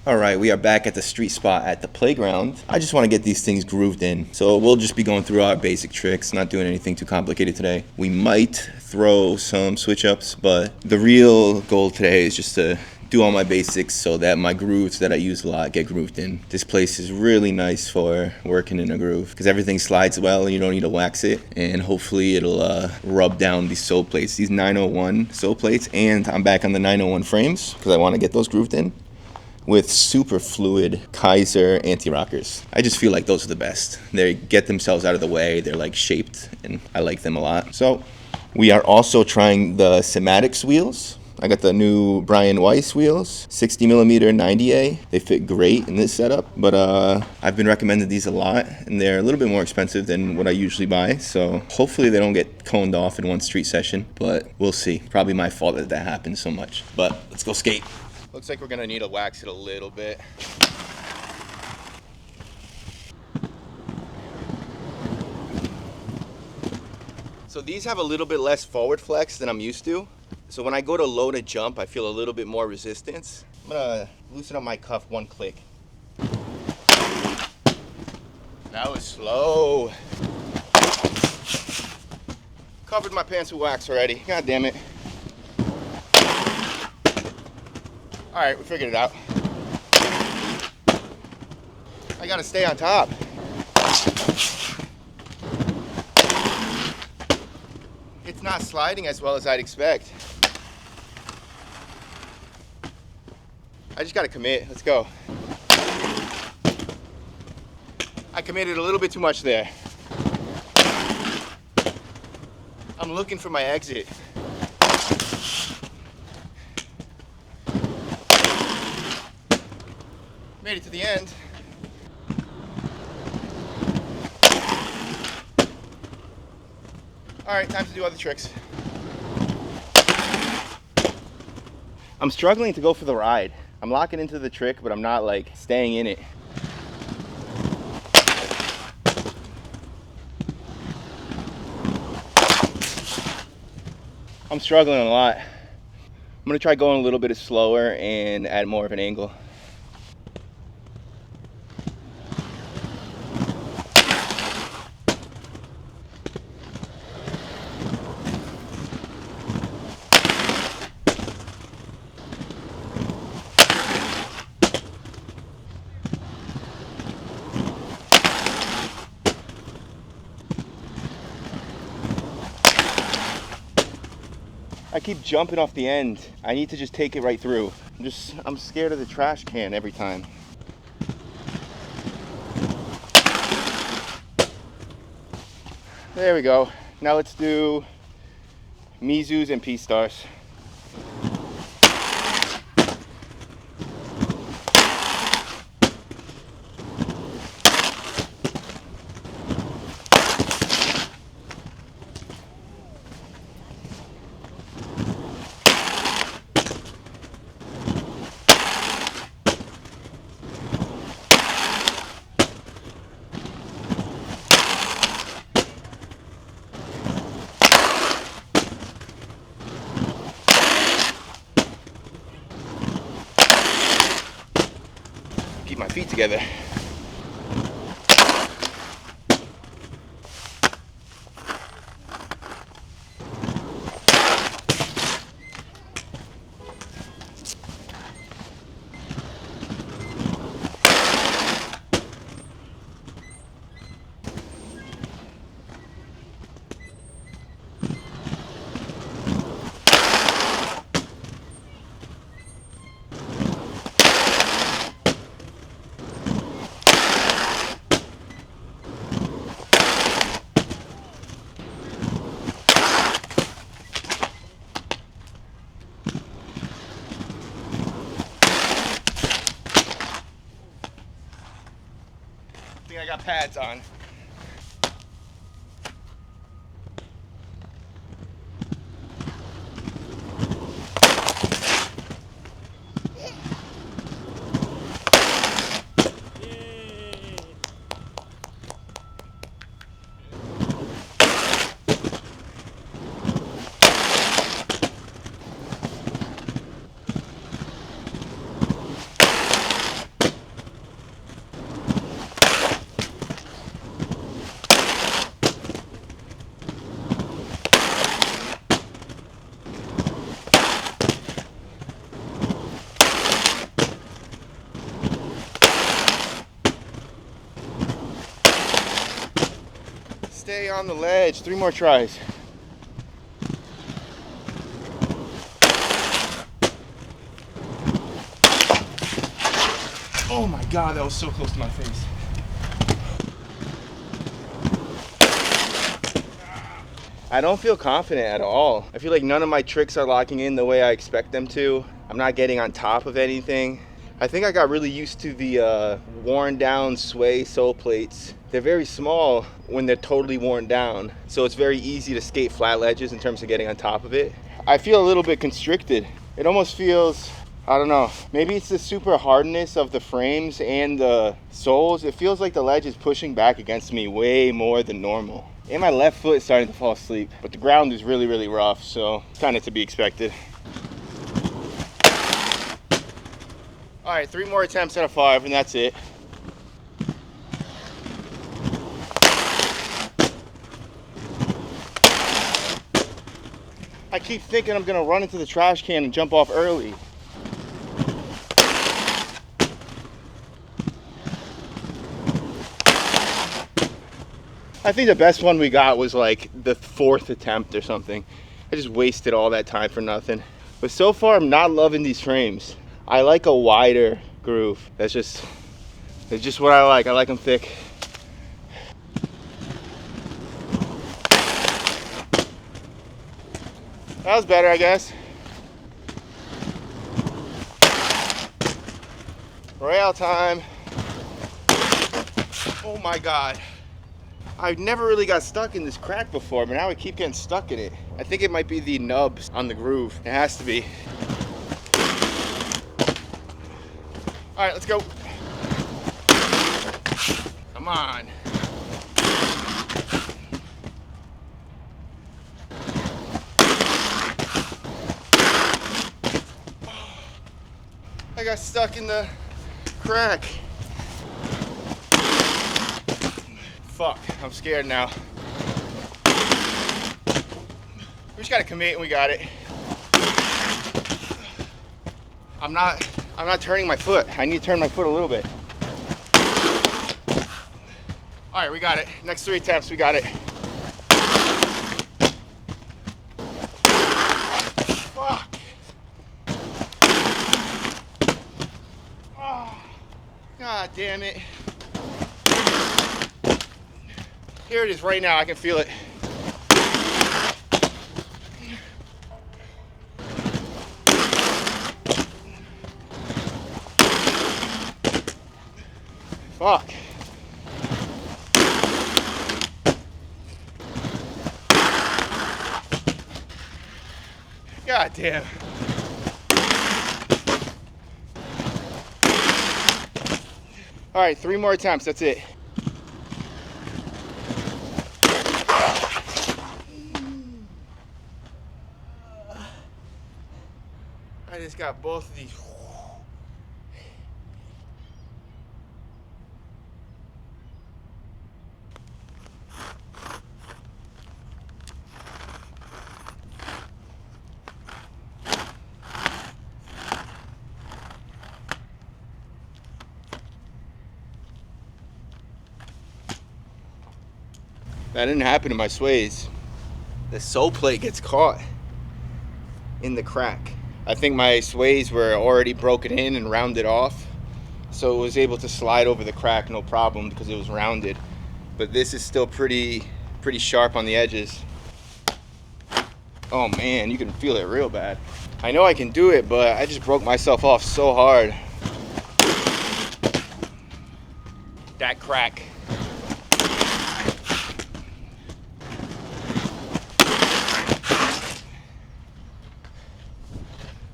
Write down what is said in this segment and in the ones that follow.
Alright, we are back at the street spot at the playground. I just want to get these things grooved in. So we'll just be going through our basic tricks, not doing anything too complicated today. We might throw some switch ups, but the real goal today is just to do all my basics so that my grooves that I use a lot get grooved in. This place is really nice for working in a groove because everything slides well and you don't need to wax it, and hopefully it'll rub down these sole plates, these 901 sole plates, and I'm back on the 901 frames because I want to get those grooved in with super fluid Kizer Antirockers. I just feel like those are the best. They get themselves out of the way, they're like shaped, and I like them a lot. So we are also trying the Symmatics wheels. I got the new Brian Weiss wheels, 60mm 90A. They fit great in this setup, but I've been recommended these a lot, and they're a little bit more expensive than what I usually buy, so hopefully they don't get coned off in one street session, but we'll see. Probably my fault that that happens so much, but let's go skate. Looks like we're gonna need to wax it a little bit. So these have a little bit less forward flex than I'm used to. So when I go to load a jump, I feel a little bit more resistance. I'm gonna loosen up my cuff one click. That was slow. Covered my pants with wax already. God damn it. All right, we figured it out. I gotta stay on top. It's not sliding as well as I'd expect. I just gotta commit. Let's go. I committed a little bit too much there. I'm looking for my exit. Made it to the end. All right, time to do other tricks. I'm struggling to go for the ride. I'm locking into the trick, but I'm not like staying in it. I'm struggling a lot. I'm gonna try going a little bit slower and add more of an angle. I keep jumping off the end. I need to just take it right through. I'm scared of the trash can every time. There we go. Now let's do Mizus and P-Stars. Keep my feet together. I got pads on. Stay on the ledge. 3 more tries. Oh my God, that was so close to my face. I don't feel confident at all. I feel like none of my tricks are locking in the way I expect them to. I'm not getting on top of anything. I think I got really used to the worn down sway sole plates. They're very small when they're totally worn down. So it's very easy to skate flat ledges in terms of getting on top of it. I feel a little bit constricted. It almost feels, I don't know, maybe it's the super hardness of the frames and the soles. It feels like the ledge is pushing back against me way more than normal. And my left foot is starting to fall asleep, but the ground is really, really rough, so kind of to be expected. All right, 3 more attempts out of 5, and that's it. I keep thinking I'm gonna run into the trash can and jump off early. I think the best one we got was like the 4th attempt or something. I just wasted all that time for nothing. But so far, I'm not loving these frames. I like a wider groove. That's just what I like. I like them thick. That was better, I guess. Rail time. Oh my God. I've never really got stuck in this crack before, but now I keep getting stuck in it. I think it might be the nubs on the groove. It has to be. All right, let's go. Come on. I got stuck in the crack. Fuck, I'm scared now. We just gotta commit and we got it. I'm not turning my foot. I need to turn my foot a little bit. All right, we got it. Next 3 attempts, we got it. Fuck. Oh, God damn it. Here it is right now, I can feel it. Fuck. God damn. All right, 3 more attempts, that's it. I just got both of these. That didn't happen to my sways. The sole plate gets caught in the crack. I think my sways were already broken in and rounded off, so it was able to slide over the crack no problem because it was rounded. But this is still pretty sharp on the edges. Oh man, you can feel it real bad. I know I can do it, but I just broke myself off so hard. That crack.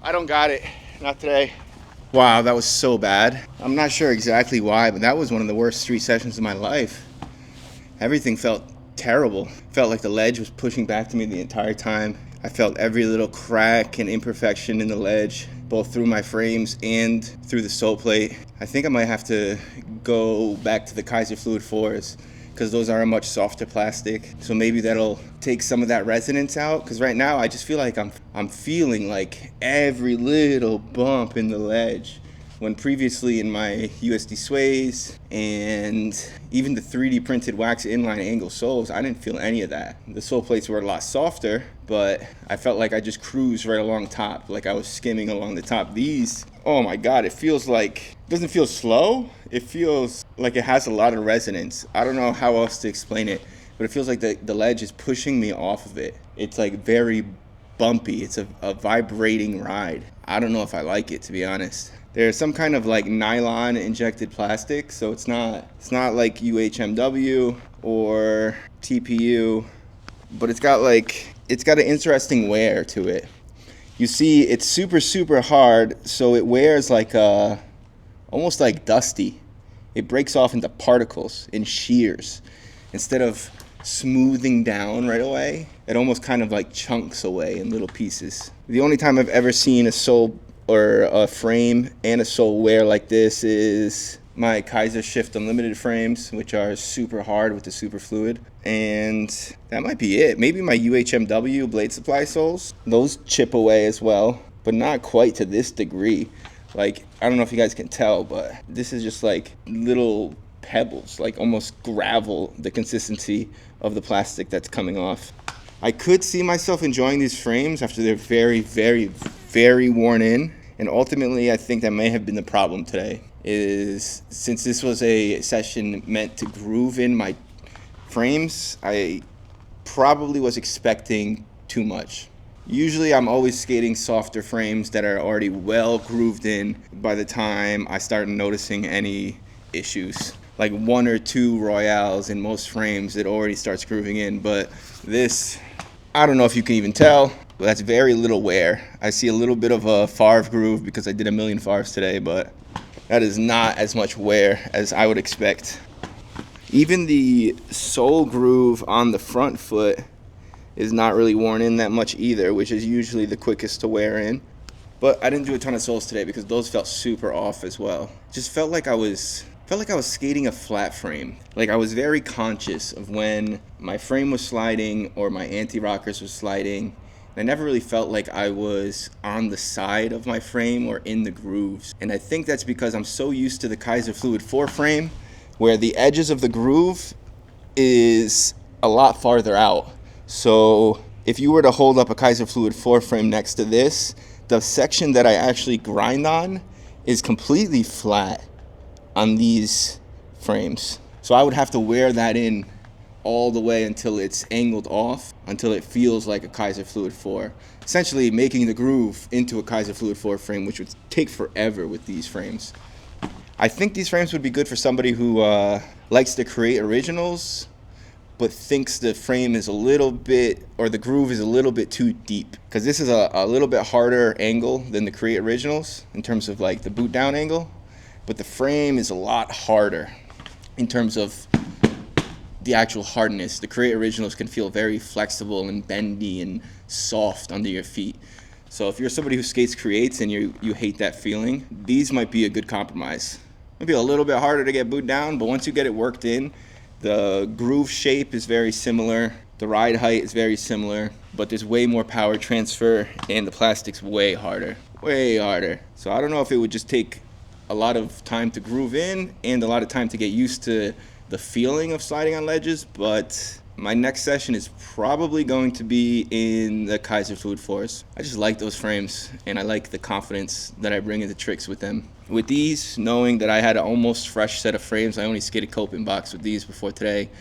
I don't got it, not today. Wow, that was so bad. I'm not sure exactly why, but that was one of the worst street sessions of my life. Everything felt terrible. Felt like the ledge was pushing back to me the entire time. I felt every little crack and imperfection in the ledge, both through my frames and through the sole plate. I think I might have to go back to the Kizer Fluid 4s, because those are a much softer plastic. So maybe that'll take some of that resonance out, because right now I just feel like I'm feeling like every little bump in the ledge. when previously in my USD Sways and even the 3D printed wax inline angle soles, I didn't feel any of that. The sole plates were a lot softer, but I felt like I just cruised right along top, like I was skimming along the top. These, oh my God, it feels like, it doesn't feel slow, it feels like it has a lot of resonance. I don't know how else to explain it, but it feels like the ledge is pushing me off of it. It's like very bumpy. It's a vibrating ride. I don't know if I like it, to be honest. There's some kind of like nylon injected plastic, so it's not like UHMW or TPU, but it's got an interesting wear to it. You see, it's super hard, so it wears like almost like dusty. It breaks off into particles, in shears. Instead of smoothing down right away, it almost kind of like chunks away in little pieces. The only time I've ever seen a sole or a frame and a sole wear like this is my Kizer Shift Unlimited frames, which are super hard with the Super Fluid. And that might be it. Maybe my UHMW blade supply soles. Those chip away as well, but not quite to this degree. Like, I don't know if you guys can tell, but this is just like little pebbles, like almost gravel, the consistency of the plastic that's coming off. I could see myself enjoying these frames after they're very worn in, and ultimately I think that may have been the problem today, is since this was a session meant to groove in my frames, I probably was expecting too much. Usually I'm always skating softer frames that are already well grooved in by the time I start noticing any issues. Like 1 or 2 royales in most frames, it already starts grooving in, but this, I don't know if you can even tell, but that's very little wear. I see a little bit of a Favre groove because I did a million Favres today, but that is not as much wear as I would expect. Even the sole groove on the front foot is not really worn in that much either, which is usually the quickest to wear in. But I didn't do a ton of soles today because those felt super off as well. Just felt like I was skating a flat frame. Like I was very conscious of when my frame was sliding or my anti-rockers was sliding. I never really felt like I was on the side of my frame or in the grooves. And I think that's because I'm so used to the Kizer Fluid 4 frame where the edges of the groove is a lot farther out. So if you were to hold up a Kizer Fluid 4 frame next to this, the section that I actually grind on is completely flat on these frames. So I would have to wear that in all the way until it's angled off, until it feels like a Kizer Fluid 4. Essentially making the groove into a Kizer Fluid 4 frame, which would take forever with these frames. I think these frames would be good for somebody who likes to create originals, but thinks the frame is a little bit, or the groove is a little bit too deep. Because this is a little bit harder angle than the Create Originals in terms of like the boot down angle. But the frame is a lot harder in terms of the actual hardness. The Create Originals can feel very flexible and bendy and soft under your feet. So if you're somebody who skates Creates and you hate that feeling, these might be a good compromise. Maybe a little bit harder to get boot down, but once you get it worked in, the groove shape is very similar. The ride height is very similar, but there's way more power transfer and the plastic's way harder. So I don't know if it would just take a lot of time to groove in and a lot of time to get used to the feeling of sliding on ledges, but my next session is probably going to be in the Kizer Fluid 4s. I just like those frames and I like the confidence that I bring into tricks with them. With these, knowing that I had an almost fresh set of frames, I only skated coping box with these before today,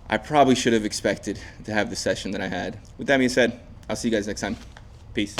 I probably should have expected to have the session that I had. With that being said, I'll see you guys next time. Peace.